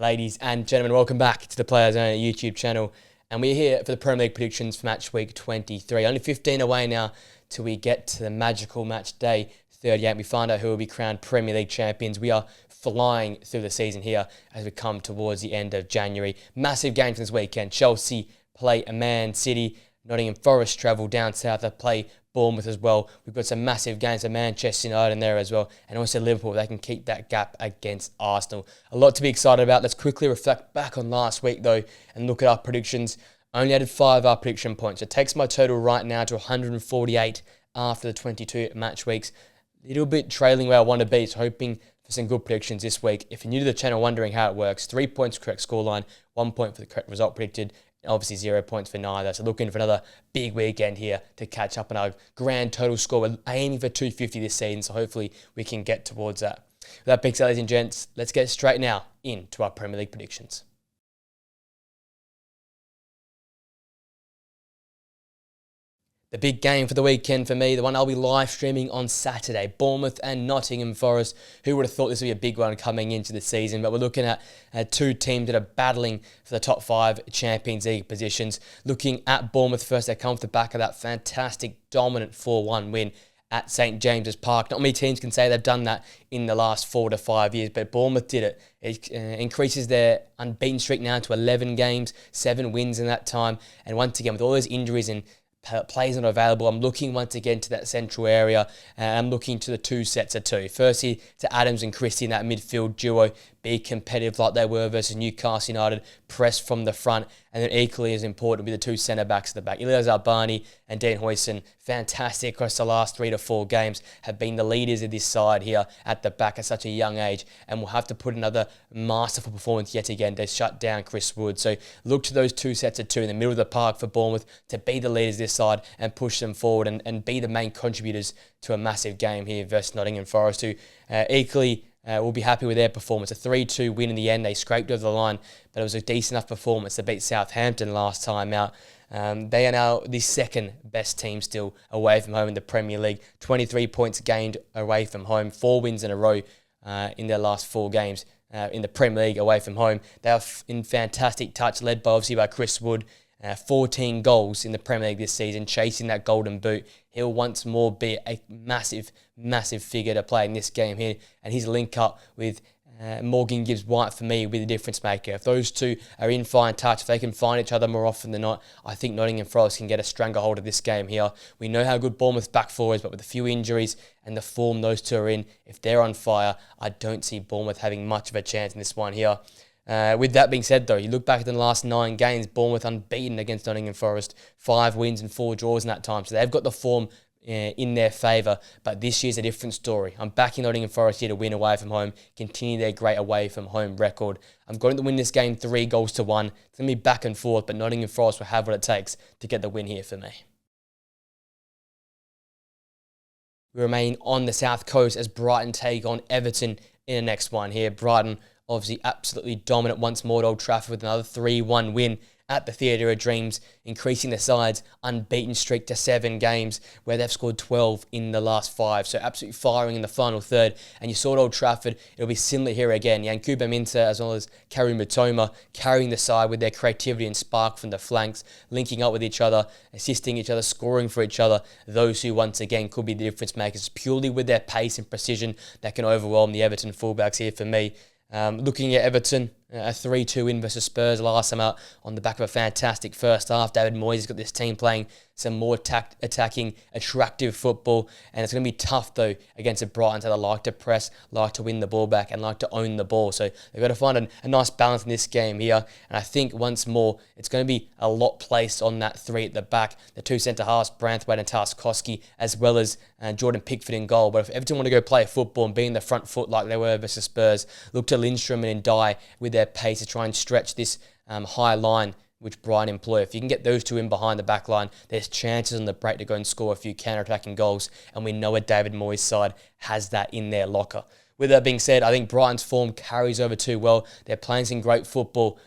Ladies and gentlemen, welcome back to the Players Only YouTube channel. And we're here for the Premier League predictions for match week 23. Only 15 away now till we get to the magical match day 38. We find out who will be crowned Premier League champions. We are flying through the season here as we come towards the end of January. Massive games this weekend. Chelsea play a Man City. Nottingham Forest travel down south to play Bournemouth as well. We've got some massive games of Manchester United in there as well. And also Liverpool, they can keep that gap against Arsenal. A lot to be excited about. Let's quickly reflect back on last week though and look at our predictions. Only added 5 our prediction points. It takes my total right now to 148 after the 22 match weeks. A little bit trailing where I want to be, so hoping for some good predictions this week. If you're new to the channel wondering how it works, 3 points correct scoreline, 1 point for the correct result predicted, obviously 0 points for neither. So looking for another big weekend here to catch up on our grand total score. We're aiming for 250 this season, so hopefully we can get towards that. With that being said, ladies and gents, let's get straight now into our Premier League predictions. The big game for the weekend for me, the one I'll be live streaming on Saturday, Bournemouth and Nottingham Forest. Who would have thought this would be a big one coming into the season? But we're looking at two teams that are battling for the top 5 Champions League positions. Looking at Bournemouth first, they come off the back of that fantastic, dominant 4-1 win at St James's Park. Not many teams can say they've done that in the last 4 to 5 years, but Bournemouth did it. It increases their unbeaten streak now to 11 games, 7 wins in that time. And once again, with all those injuries and players not available, I'm looking once again to that central area, and I'm looking to the 2 sets of 2. Firstly, to Adams and Christie in that midfield duo, be competitive like they were versus Newcastle United, press from the front, and then equally as important will be the 2 centre-backs at the back. Ilyas Albani and Dean Huijsen, fantastic across the last 3 to 4 games, have been the leaders of this side here at the back at such a young age, and will have to put another masterful performance yet again to shut down Chris Wood. So look to those 2 sets of 2 in the middle of the park for Bournemouth to be the leaders of this side and push them forward and be the main contributors to a massive game here versus Nottingham Forest, who equally will be happy with their performance. A 3-2 win in the end. They scraped over the line, but it was a decent enough performance to beat Southampton last time out. They are now the second best team still away from home in the Premier League. 23 points gained away from home. 4 wins in a row in their last 4 games in the Premier League away from home. They are in fantastic touch, led by obviously by Chris Wood. 14 goals in the Premier League this season, chasing that golden boot. He'll once more be a massive, massive figure to play in this game here. And his link up with Morgan Gibbs-White, for me, will be the difference maker. If those 2 are in fine touch, if they can find each other more often than not, I think Nottingham Forest can get a stranglehold of this game here. We know how good Bournemouth's back four is, but with a few injuries and the form those 2 are in, if they're on fire, I don't see Bournemouth having much of a chance in this one here. With that being said though, you look back at the last 9 games, Bournemouth unbeaten against Nottingham Forest, 5 wins and 4 draws in that time, so they've got the form in their favour, but this year's a different story. I'm backing Nottingham Forest here to win away from home, continue their great away from home record. I'm going to win this game 3-1. It's going to be back and forth, but Nottingham Forest will have what it takes to get the win here for me. We remain on the south coast as Brighton take on Everton in the next one here. Brighton obviously absolutely dominant once more at Old Trafford with another 3-1 win at the Theatre of Dreams, increasing the side's unbeaten streak to 7 games, where they've scored 12 in the last 5. So absolutely firing in the final third. And you saw at Old Trafford, it'll be similar here again. Yankuba Minteh as well as Karim Mitoma carrying the side with their creativity and spark from the flanks, linking up with each other, assisting each other, scoring for each other. Those who once again could be the difference makers purely with their pace and precision that can overwhelm the Everton fullbacks here for me. Looking at Everton, a 3-2 win versus Spurs last time out on the back of a fantastic first half. David Moyes has got this team playing some more attacking, attractive football, and it's going to be tough though against a Brighton that like to press, like to win the ball back, and like to own the ball. So they've got to find a nice balance in this game here, and I think once more it's going to be a lot placed on that 3 at the back, the 2 centre halves, Branthwaite and Tarkowski, as well as Jordan Pickford in goal. But if Everton want to go play football and be in the front foot like they were versus Spurs, look to Lindstrom and Ndiaye with their pace to try and stretch this high line which Brighton employ. If you can get those 2 in behind the back line, there's chances on the break to go and score a few counter-attacking goals, and we know a David Moyes side has that in their locker. With that being said, I think Brighton's form carries over too well. They're playing some great football,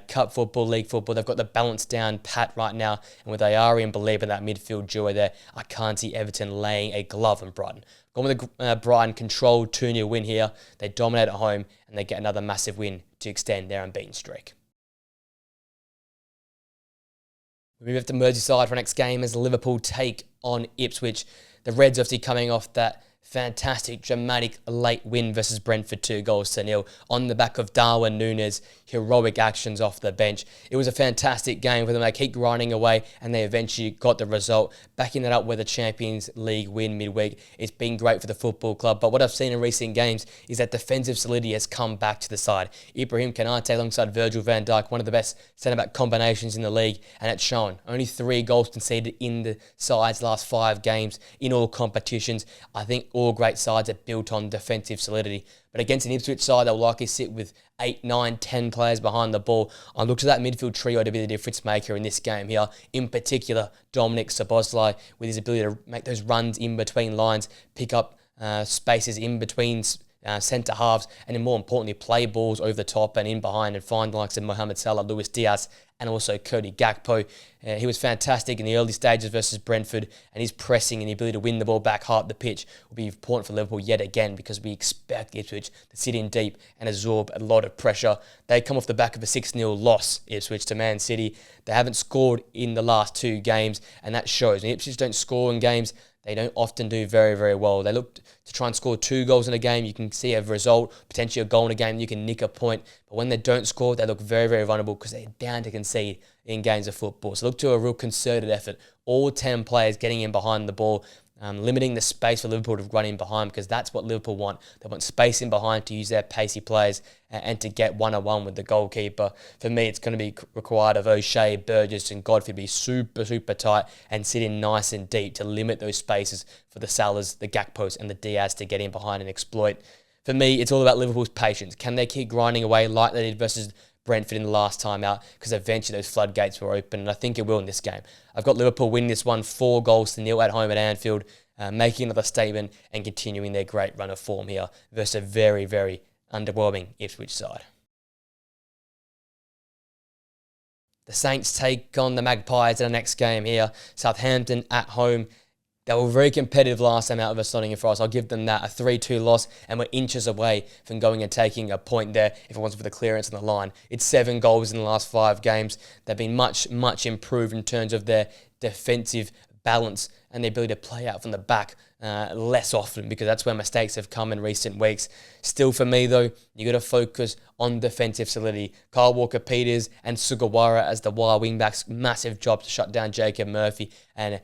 cup football, league football. They've got the balance down pat right now, and with Ayari and Baliba in that midfield duo there, I can't see Everton laying a glove on Brighton. Gone with the Brighton controlled 2-0 win here. They dominate at home and they get another massive win to extend their unbeaten streak. We move up to Merseyside for our next game as Liverpool take on Ipswich. The Reds obviously coming off that fantastic, dramatic late win versus Brentford 2-0 on the back of Darwin Núñez heroic actions off the bench. It was a fantastic game for them. They keep grinding away and they eventually got the result, backing that up with a Champions League win midweek. It's been great for the football club, but what I've seen in recent games is that defensive solidity has come back to the side. Ibrahim Konate alongside Virgil van Dijk, one of the best centre-back combinations in the league, and it's shown. Only 3 goals conceded in the side's last 5 games in all competitions. I think all great sides are built on defensive solidity. But against an Ipswich side, they'll likely sit with 8, 9, 10 players behind the ball. I look to that midfield trio to be the difference maker in this game here. In particular, Dominic Szoboszlai, with his ability to make those runs in between lines, pick up spaces in between centre halves, and then more importantly, play balls over the top and in behind and find the likes of Mohamed Salah, Luis Diaz, and also Cody Gakpo. He was fantastic in the early stages versus Brentford, and his pressing and the ability to win the ball back hard up the pitch will be important for Liverpool yet again, because we expect Ipswich to sit in deep and absorb a lot of pressure. They come off the back of a 6-0 loss, Ipswich, to Man City. They haven't scored in the last 2 games, and that shows. When Ipswich don't score in games, they don't often do very, very well. They look to try and score 2 goals in a game. You can see a result, potentially a goal in a game, you can nick a point. But when they don't score, they look very, very vulnerable because they're down to concede in games of football. So look to a real concerted effort. All 10 players getting in behind the ball, limiting the space for Liverpool to run in behind, because that's what Liverpool want. They want space in behind to use their pacey players and to get one-on-one with the goalkeeper. For me, it's going to be required of O'Shea, Burgess and Godfrey to be super, super tight and sit in nice and deep to limit those spaces for the Salahs, the Gakpos and the Diaz to get in behind and exploit. For me, it's all about Liverpool's patience. Can they keep grinding away like they did versus Brentford in the last time out? Because eventually those floodgates were open, and I think it will in this game. I've got Liverpool win this one 4-0 at home at Anfield, making another statement and continuing their great run of form here versus a very, very underwhelming Ipswich side. The Saints take on the Magpies in the next game here. Southampton at home. They were very competitive last time out versus Nottingham Forest. I'll give them that, a 3-2 loss, and we're inches away from going and taking a point there if it wasn't for the clearance on the line. It's 7 goals in the last 5 games. They've been much, much improved in terms of their defensive balance and the ability to play out from the back less often, because that's where mistakes have come in recent weeks. Still, for me, though, you got to focus on defensive solidity. Kyle Walker-Peters and Sugawara as the wide wing-backs, massive job to shut down Jacob Murphy and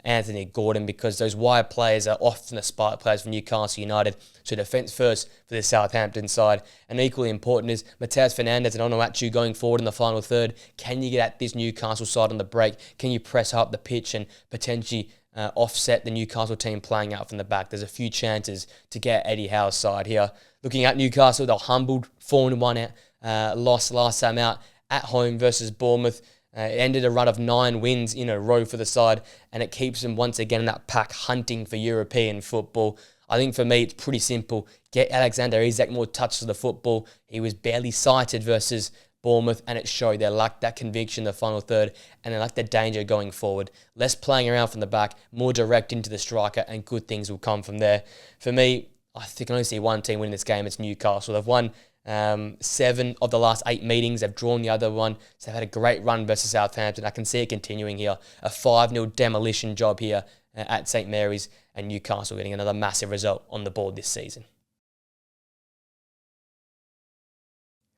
Anthony Gordon, because those wide players are often the spark players for Newcastle United. So defence first for the Southampton side. And equally important is Mateus Fernandes and Onuachu going forward in the final third. Can you get at this Newcastle side on the break? Can you press up the pitch and potentially offset the Newcastle team playing out from the back? There's a few chances to get Eddie Howe's side here. Looking at Newcastle, they're humbled, 4-1 loss last time out at home versus Bournemouth. It ended a run of 9 wins in a row for the side, and it keeps them once again in that pack hunting for European football. I think for me, it's pretty simple. Get Alexander Isak more touches of the football. He was barely sighted versus Bournemouth, and it showed. They lacked that conviction in the final third, and they lacked the danger going forward. Less playing around from the back, more direct into the striker, and good things will come from there. For me, I think I only see one team winning this game. It's Newcastle. They've won 7 of the last 8 meetings. They've drawn the other one. So they've had a great run versus Southampton. I can see it continuing here. A 5-0 demolition job here at St Mary's, and Newcastle getting another massive result on the board this season.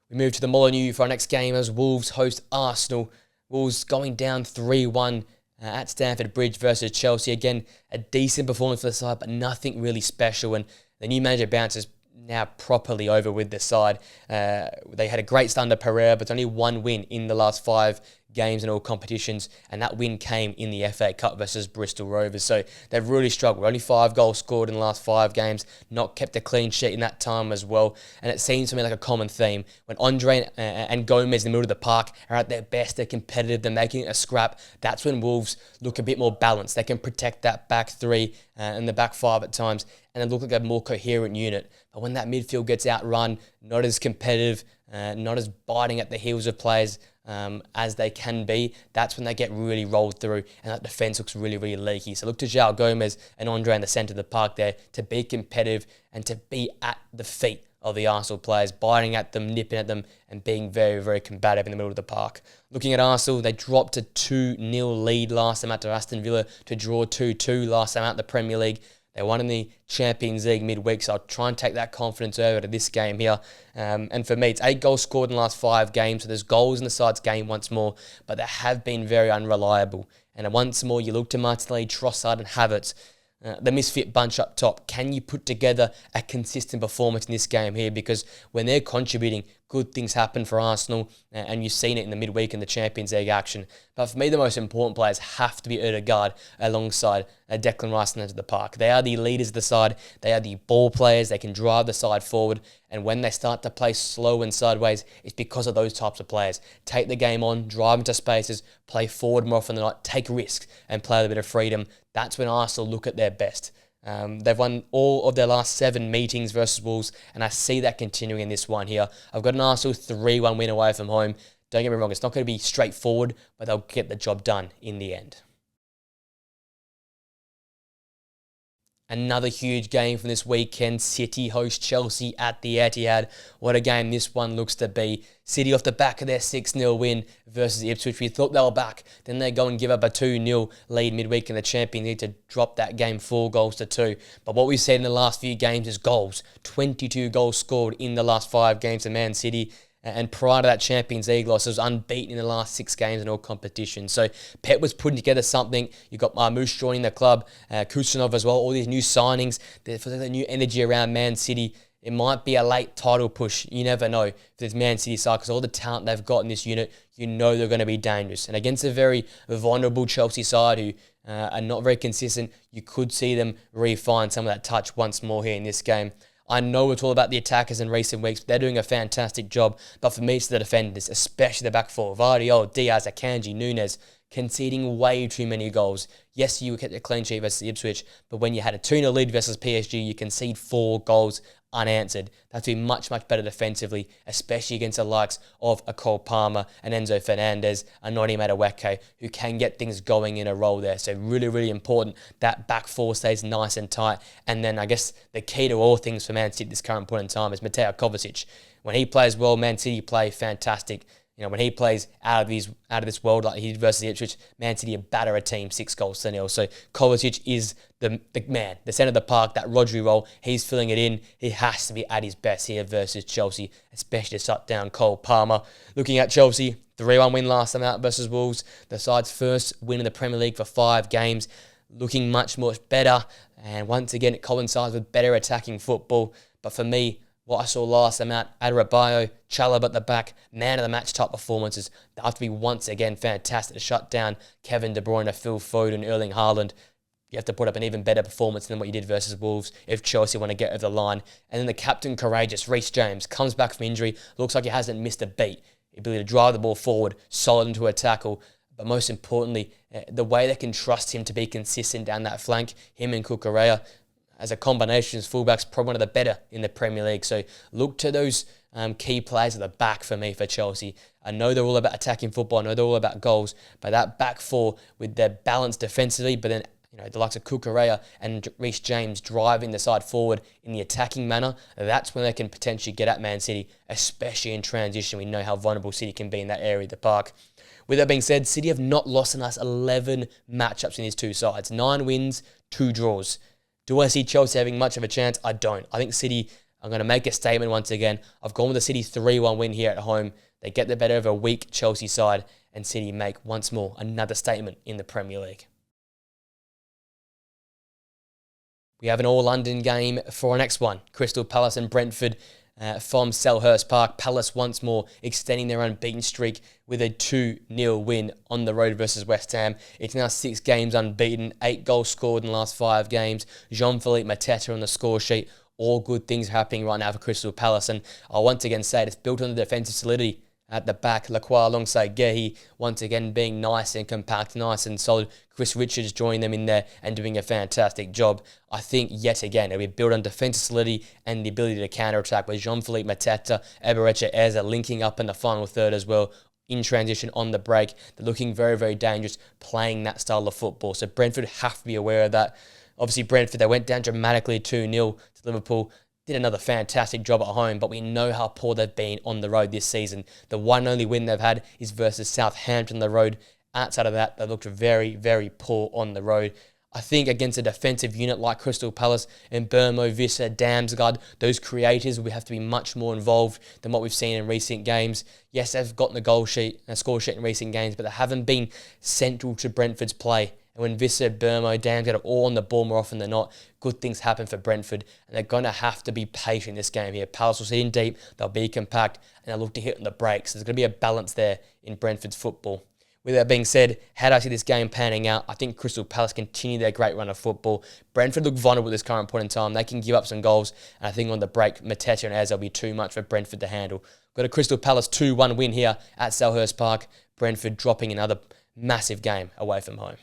We move to the Molineux for our next game as Wolves host Arsenal. Wolves going down 3-1 at Stamford Bridge versus Chelsea. Again, a decent performance for the side, but nothing really special. And the new manager bounces now properly over with the side. They had a great start under Pereira, but only 1 win in the last 5 games in all competitions, and that win came in the FA Cup versus Bristol Rovers. So they've really struggled. Only 5 goals scored in the last 5 games, not kept a clean sheet in that time as well. And it seems to me like a common theme. When Andre and Gomez in the middle of the park are at their best, they're competitive, they're making it a scrap, that's when Wolves look a bit more balanced. They can protect that back 3 and the back 5 at times, and they look like a more coherent unit. But when that midfield gets outrun, not as competitive, not as biting at the heels of players as they can be, that's when they get really rolled through and that defence looks really, really leaky. So look to João Gomez and Andre in the centre of the park there to be competitive and to be at the feet of the Arsenal players, biting at them, nipping at them, and being very, very combative in the middle of the park. Looking at Arsenal, they dropped a 2-0 lead last time out to Aston Villa to draw 2-2 last time out in the Premier League. They won in the Champions League midweek, so I'll try and take that confidence over to this game here. And for me, it's 8 goals scored in the last 5 games, so there's goals in the side's game once more, but they have been very unreliable. And once more, you look to Martinelli, Trossard and Havertz, the misfit bunch up top. Can you put together a consistent performance in this game here? Because when they're contributing, good things happen for Arsenal, and you've seen it in the midweek in the Champions League action. But for me, the most important players have to be Ødegaard alongside Declan Rice in the the park. They are the leaders of the side. They are the ball players. They can drive the side forward. And when they start to play slow and sideways, it's because of those types of players. Take the game on, drive into spaces, play forward more often than not, take risks and play with a bit of freedom. That's when Arsenal look at their best. They've won all of their last 7 meetings versus Wolves, and I see that continuing in this one here. I've got an Arsenal 3-1 win away from home. Don't get me wrong, it's not going to be straightforward, but they'll get the job done in the end. Another huge game from this weekend. City host Chelsea at the Etihad. What a game this one looks to be. City off the back of their 6-0 win versus Ipswich. We thought they were back. Then they go and give up a 2-0 lead midweek in the Champions League to drop that game 4-2. But what we've seen in the last few games is goals. 22 goals scored in the last 5 games of Man City. And prior to that Champions League loss, it was unbeaten in the last 6 games in all competitions. So Pep was putting together something. You've got Marmoush joining the club, Kusanov as well, all these new signings. There's the new energy around Man City. It might be a late title push. You never know if it's Man City side, because all the talent they've got in this unit, you know they're going to be dangerous. And against a very vulnerable Chelsea side who are not very consistent, you could see them refine some of that touch once more here in this game. I know it's all about the attackers in recent weeks, but they're doing a fantastic job. But for me, it's the defenders, especially the back four. Vardy, Diaz, Akanji, Nunes, conceding way too many goals. Yes, you kept a clean sheet versus Ipswich, but when you had a 2-0 lead versus PSG, you concede 4 goals unanswered. That's been much, much better defensively, especially against the likes of a Cole Palmer and Enzo Fernandez, a Noni Madueke, who can get things going in a row there. So really, really important that back four stays nice and tight. And then I guess the key to all things for Man City at this current point in time is Mateo Kovacic. When he plays well, Man City play fantastic. You know, when he plays out of this world like he did versus Ipswich, Man City batter a team 6-0. So Kovacic is the man, the centre of the park, that Rodri role. He's filling it in. He has to be at his best here versus Chelsea, especially to shut down Cole Palmer. Looking at Chelsea, 3-1 win last time out versus Wolves. The side's first win in the Premier League for 5 games. Looking much, much better. And once again, it coincides with better attacking football. But for me, what I saw last time out, Adebayo, Chalobah at the back, man of the match type performances. They have to be once again fantastic to shut down Kevin De Bruyne, Phil Foden, Erling Haaland. You have to put up an even better performance than what you did versus Wolves if Chelsea want to get over the line. And then the captain, courageous, Reece James, comes back from injury, looks like he hasn't missed a beat. The ability to drive the ball forward, solid into a tackle. But most importantly, the way they can trust him to be consistent down that flank, him and Cucurella, as a combination as fullbacks, probably one of the better in the Premier League. So look to those key players at the back for me for Chelsea. I know they're all about attacking football. I know they're all about goals. But that back four with their balance defensively, but then the likes of Cucurella and Reece James driving the side forward in the attacking manner, that's when they can potentially get at Man City, especially in transition. We know how vulnerable City can be in that area of the park. With that being said, City have not lost in the last 11 matchups in these two sides. 9 wins, 2 draws. Do I see Chelsea having much of a chance? I don't. I think City are going to make a statement once again. I've gone with the City 3-1 win here at home. They get the better of a weak Chelsea side, and City make once more another statement in the Premier League. We have an all-London game for our next one. Crystal Palace and Brentford from Selhurst Park. Palace once more extending their unbeaten streak with a 2-0 win on the road versus West Ham. It's now 6 games unbeaten, 8 goals scored in the last 5 games. Jean-Philippe Mateta on the score sheet. All good things happening right now for Crystal Palace. And I'll once again say it's built on the defensive solidity at the back. Lacroix alongside Gehi, once again being nice and compact, nice and solid. Chris Richards joining them in there and doing a fantastic job. I think, yet again, it'll be built on defensive solidity and the ability to counter-attack with Jean-Philippe Mateta, Eberechi Eze linking up in the final third as well. in transition on the break. They're looking very, very dangerous playing that style of football. So Brentford have to be aware of that. Obviously, Brentford, they went down dramatically 2-0 to Liverpool. Did another fantastic job at home, but we know how poor they've been on the road this season. The one only win they've had is versus Southampton on the road. Outside of that, they looked very, very poor on the road. I think against a defensive unit like Crystal Palace and Burmo, Visser, Damsgaard, those creators will have to be much more involved than what we've seen in recent games. Yes, they've gotten the score sheet in recent games, but they haven't been central to Brentford's play. And when Visser, Burmo, Damsgaard are all on the ball more often than not, good things happen for Brentford. And they're going to have to be patient in this game here. Palace will sit in deep, they'll be compact, and they'll look to hit on the breaks. So there's going to be a balance there in Brentford's football. With that being said, how do I see this game panning out? I think Crystal Palace continue their great run of football. Brentford look vulnerable at this current point in time. They can give up some goals. And I think on the break, Mateta and Az will be too much for Brentford to handle. Got a Crystal Palace 2-1 win here at Selhurst Park. Brentford dropping another massive game away from home.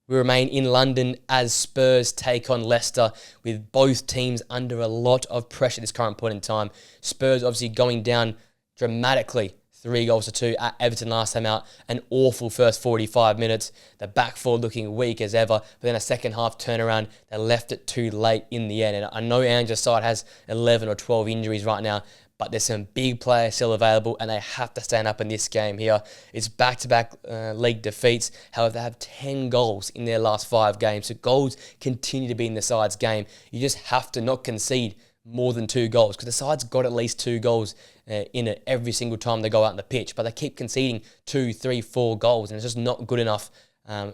We remain in London as Spurs take on Leicester, with both teams under a lot of pressure at this current point in time. Spurs obviously going down dramatically 3-2 at Everton last time out. An awful first 45 minutes. The back four looking weak as ever. But then a second half turnaround. They left it too late in the end. And I know Ange's side has 11 or 12 injuries right now, but there's some big players still available and they have to stand up in this game here. It's back-to-back league defeats. However, they have 10 goals in their last 5 games. So goals continue to be in the side's game. You just have to not concede more than 2 goals, because the side's got at least 2 goals in it every single time they go out on the pitch, but they keep conceding 2, 3, 4 goals, and it's just not good enough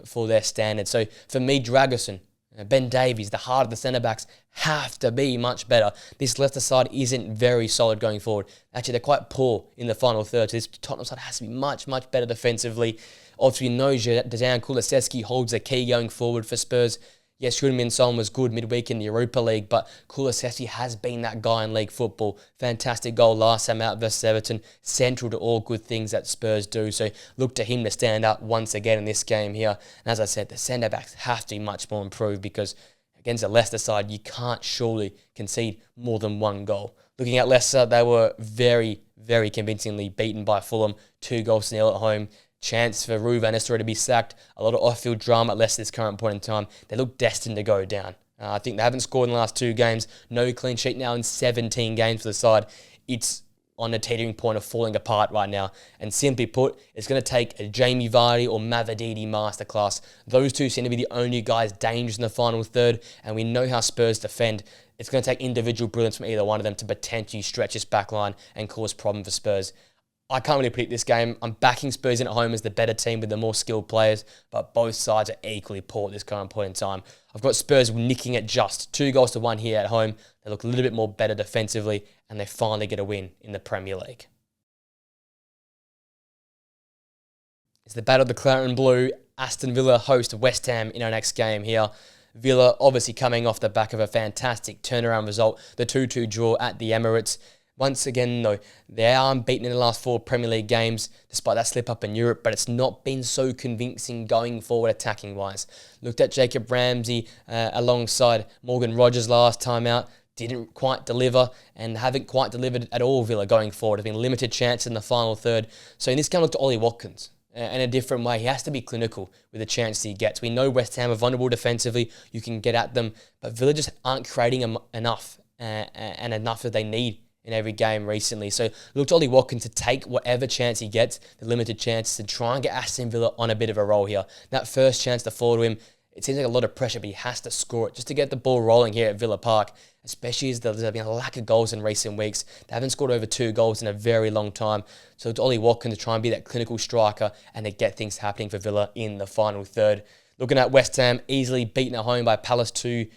for their standards. So for me, Dragerson, Ben Davies, the heart of the centre-backs, have to be much better. This Leicester side isn't very solid going forward. Actually, they're quite poor in the final third. So this Tottenham side has to be much, much better defensively. Obviously, we know Dejan Kulusevski holds the key going forward for Spurs. Yes, Heung-min Son was good midweek in the Europa League, but Kulusevski has been that guy in league football. Fantastic goal last time out versus Everton. Central to all good things that Spurs do. So look to him to stand up once again in this game here. And as I said, the centre-backs have to be much more improved, because against the Leicester side, you can't surely concede more than 1 goal. Looking at Leicester, they were very, very convincingly beaten by Fulham. 2-0 at home. Chance for Rue Van Nistelrooy to be sacked. A lot of off-field drama at Leicester at this current point in time. They look destined to go down. I think they haven't scored in the last 2 games. No clean sheet now in 17 games for the side. It's on a teetering point of falling apart right now. And simply put, it's going to take a Jamie Vardy or Mavididi masterclass. Those two seem to be the only guys dangerous in the final third, and we know how Spurs defend. It's going to take individual brilliance from either one of them to potentially stretch this back line and cause problem for Spurs. I can't really predict this game. I'm backing Spurs in at home as the better team with the more skilled players, but both sides are equally poor at this current point in time. I've got Spurs nicking at just 2-1 here at home. They look a little bit more better defensively, and they finally get a win in the Premier League. It's the battle of the Claret and Blue. Aston Villa host West Ham in our next game here. Villa obviously coming off the back of a fantastic turnaround result, the 2-2 draw at the Emirates. Once again, though, they are unbeaten in the last 4 Premier League games, despite that slip-up in Europe, but it's not been so convincing going forward attacking-wise. Looked at Jacob Ramsey alongside Morgan Rogers last time out, didn't quite deliver, and haven't quite delivered at all, Villa, going forward. Have been limited chances in the final third. So in this game, look to Ollie Watkins in a different way. He has to be clinical with the chances he gets. We know West Ham are vulnerable defensively. You can get at them, but Villa just aren't creating enough and enough that they need in every game recently. So look to Ollie Watkins to take whatever chance he gets, the limited chances, to try and get Aston Villa on a bit of a roll here. That first chance to fall to him, it seems like a lot of pressure, but he has to score it just to get the ball rolling here at Villa Park, especially as there's been a lack of goals in recent weeks. They haven't scored over 2 goals in a very long time. So it's Ollie Watkins to try and be that clinical striker and to get things happening for Villa in the final third. Looking at West Ham, easily beaten at home by Palace 2-0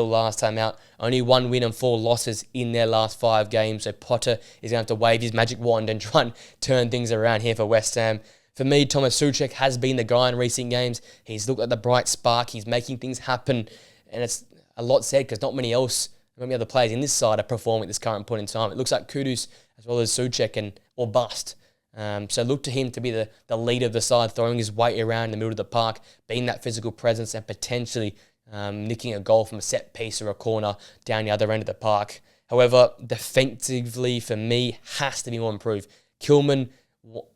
last time out. Only 1 win and 4 losses in their last 5 games. So Potter is going to have to wave his magic wand and try and turn things around here for West Ham. For me, Thomas Souček has been the guy in recent games. He's looked like the bright spark. He's making things happen. And it's a lot said, because not many other players in this side are performing at this current point in time. It looks like Kudus as well as Souček or bust. So look to him to be the leader of the side, throwing his weight around in the middle of the park, being that physical presence and potentially nicking a goal from a set piece or a corner down the other end of the park. However, defensively for me has to be more improved. Kilman,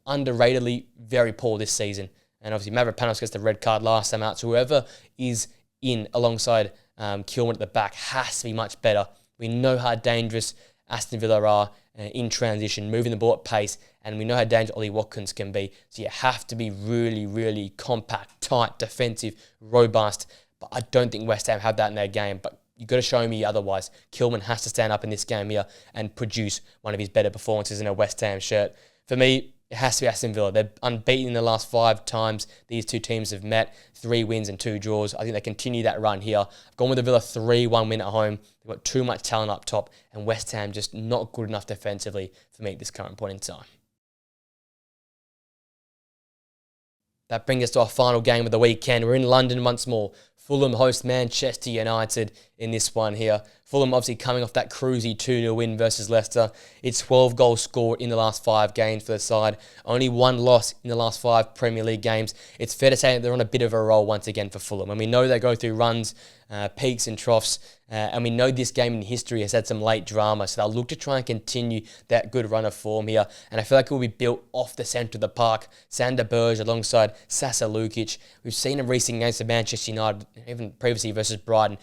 underratedly very poor this season. And obviously Mavropanos gets the red card last time out. So whoever is in alongside Kilman at the back has to be much better. We know how dangerous Aston Villa are in transition, moving the ball at pace, and we know how dangerous Ollie Watkins can be. So you have to be really, really compact, tight, defensive, robust. But I don't think West Ham have that in their game. But you've got to show me otherwise. Kilman has to stand up in this game here and produce one of his better performances in a West Ham shirt. For me, it has to be Aston Villa. They're unbeaten in the last 5 times these two teams have met. 3 wins and 2 draws. I think they continue that run here. I've gone with the Villa 3-1 win at home. They've got too much talent up top, and West Ham just not good enough defensively for me at this current point in time. That brings us to our final game of the weekend. We're in London once more. Fulham host Manchester United in this one here. Fulham obviously coming off that cruisy 2-0 win versus Leicester. It's 12 goals scored in the last 5 games for the side. Only 1 loss in the last 5 Premier League games. It's fair to say that they're on a bit of a roll once again for Fulham. And we know they go through runs, peaks and troughs. And we know this game in history has had some late drama. So they'll look to try and continue that good run of form here. And I feel like it will be built off the centre of the park. Sander Berge alongside Sasa Lukic. We've seen in recent games of Manchester United, even previously versus Brighton,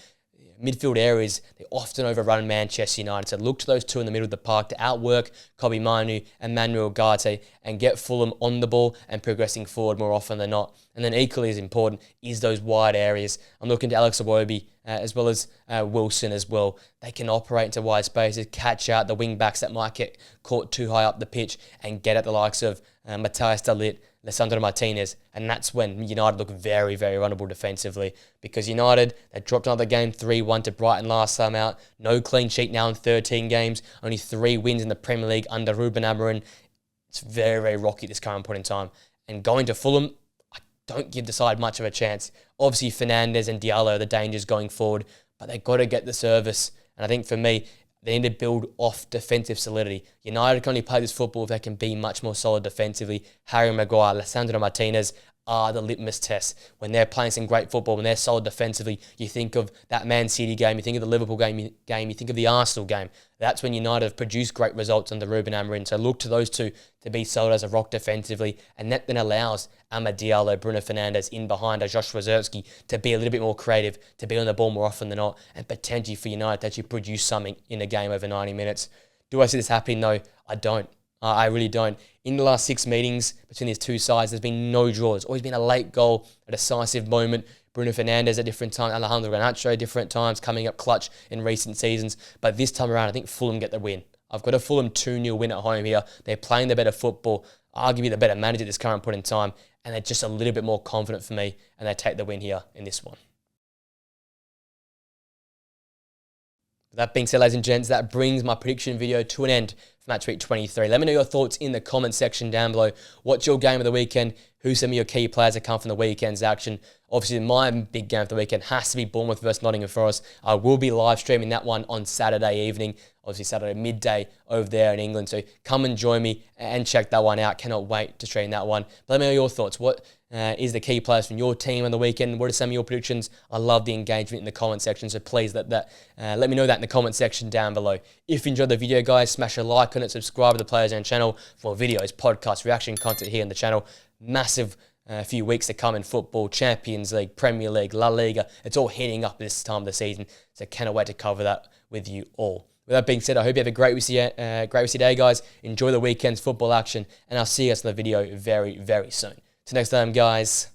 midfield areas, they often overrun Manchester United. So look to those two in the middle of the park to outwork Kobbie Mainoo and Manuel Ugarte and get Fulham on the ball and progressing forward more often than not. And then equally as important is those wide areas. I'm looking to Alex Iwobi as well as Wilson as well. They can operate into wide spaces, catch out the wing backs that might get caught too high up the pitch and get at the likes of Matthias de Ligt, Lisandro Martinez, and that's when United look very, very vulnerable defensively because United, they dropped another game 3-1 to Brighton last time out. No clean sheet now in 13 games. Only 3 wins in the Premier League under Ruben Amorim. It's very, very rocky at this current point in time. And going to Fulham, I don't give the side much of a chance. Obviously, Fernandes and Diallo are the dangers going forward, but they've got to get the service. And I think for me, they need to build off defensive solidity. United can only play this football if they can be much more solid defensively. Harry Maguire, Lisandro Martinez are the litmus test. When they're playing some great football, when they're solid defensively, you think of that Man City game, you think of the Liverpool game, you think of the Arsenal game. That's when United have produced great results under Ruben Amorim. So look to those two to be solid as a rock defensively, and that then allows Amad Diallo, Bruno Fernandes in behind Joshua Zirkzee to be a little bit more creative, to be on the ball more often than not, and potentially for United to actually produce something in a game over 90 minutes. Do I see this happening? No, I don't. I really don't. In the last 6 meetings between these two sides, there's been no draw. There's always been a late goal, a decisive moment. Bruno Fernandes at different times, Alejandro Garnacho at different times, coming up clutch in recent seasons. But this time around, I think Fulham get the win. I've got a Fulham 2-0 win at home here. They're playing the better football, arguably the better manager at this current point in time, and they're just a little bit more confident for me, and they take the win here in this one. That being said, ladies and gents, that brings my prediction video to an end for Match Week 23. Let me know your thoughts in the comment section down below. What's your game of the weekend? Who's some of your key players that come from the weekend's action? Obviously, my big game of the weekend has to be Bournemouth versus Nottingham Forest. I will be live streaming that one on Saturday evening, obviously Saturday midday over there in England. So come and join me and check that one out. Cannot wait to stream that one. But let me know your thoughts. What is the key players from your team on the weekend? What are some of your predictions? I love the engagement in the comment section, so please let me know that in the comment section down below. If you enjoyed the video, guys, smash a like on it, subscribe to the Players Zone channel for videos, podcasts, reaction content here on the channel. Massive few weeks to come in football, Champions League, Premier League, La Liga. It's all heating up this time of the season, so cannot wait to cover that with you all. With that being said, I hope you have a great rest of your day, guys. Enjoy the weekend's football action, and I'll see you guys in the video very, very soon. Till next time, guys.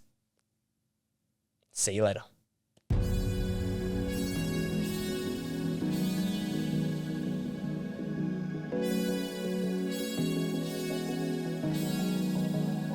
See you later.